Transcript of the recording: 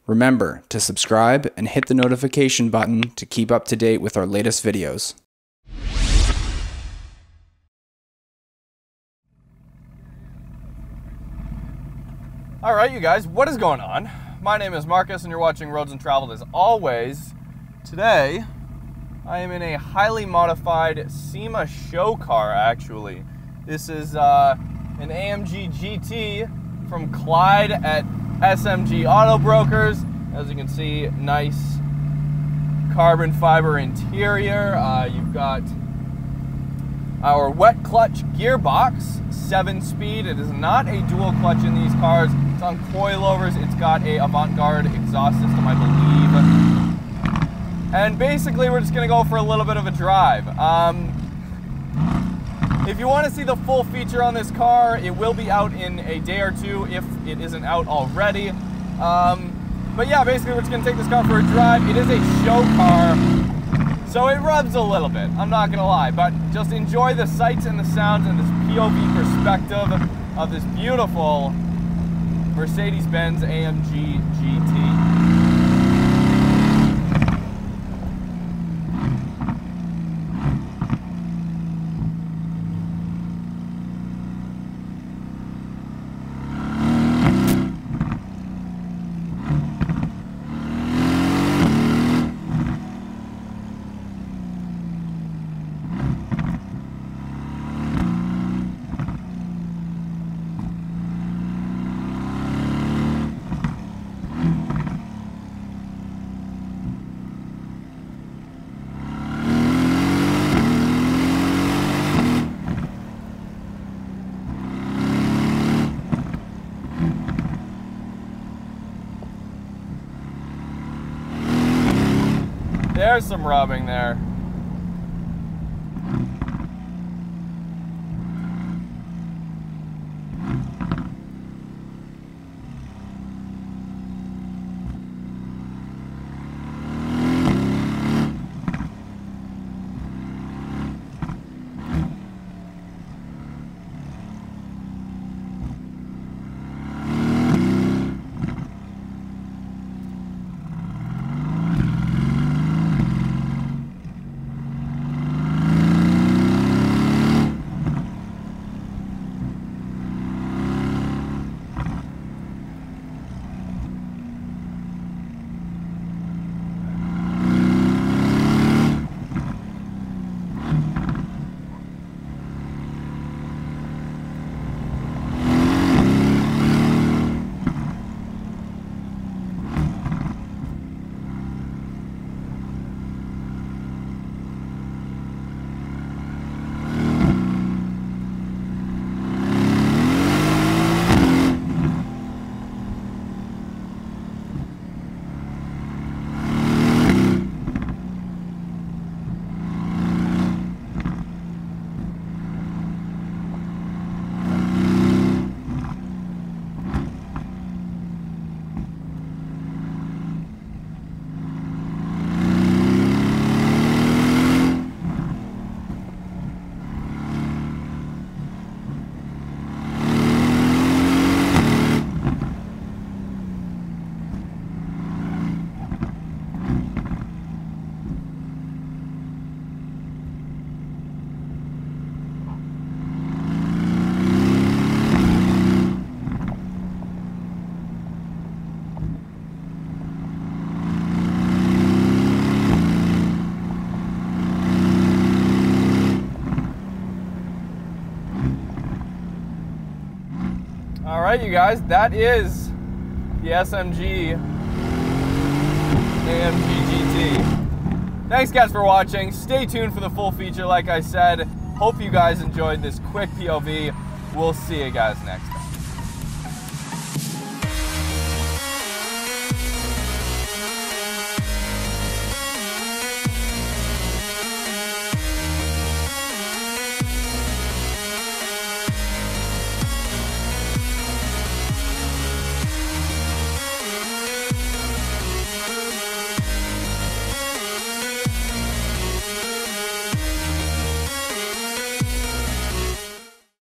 Remember to subscribe and hit the notification button to keep up to date with our latest videos. All right, you guys, what is going on? My name is Marcus and you're watching Roads Untraveled as always. Today, I am in a highly modified SEMA show car, actually. This is an AMG GT from Clyde at SMG Auto Brokers. As you can see, nice carbon fiber interior. You've got our wet clutch gearbox, 7-speed. It is not a dual clutch in these cars. It's on coilovers. It's got a Avant-Garde exhaust system, I believe. And basically, we're just gonna go for a little bit of a drive. If you want to see the full feature on this car, it will be out in a day or two if it isn't out already. But yeah, basically we're just going to take this car for a drive. It is a show car, so it rubs a little bit, I'm not going to lie. But just enjoy the sights and the sounds and this POV perspective of this beautiful Mercedes-Benz AMG GT. There's some rubbing there. Alright, you guys, that is the SMG AMG GT. Thanks guys for watching. Stay tuned for the full feature like I said. Hope you guys enjoyed this quick POV. We'll see you guys next time.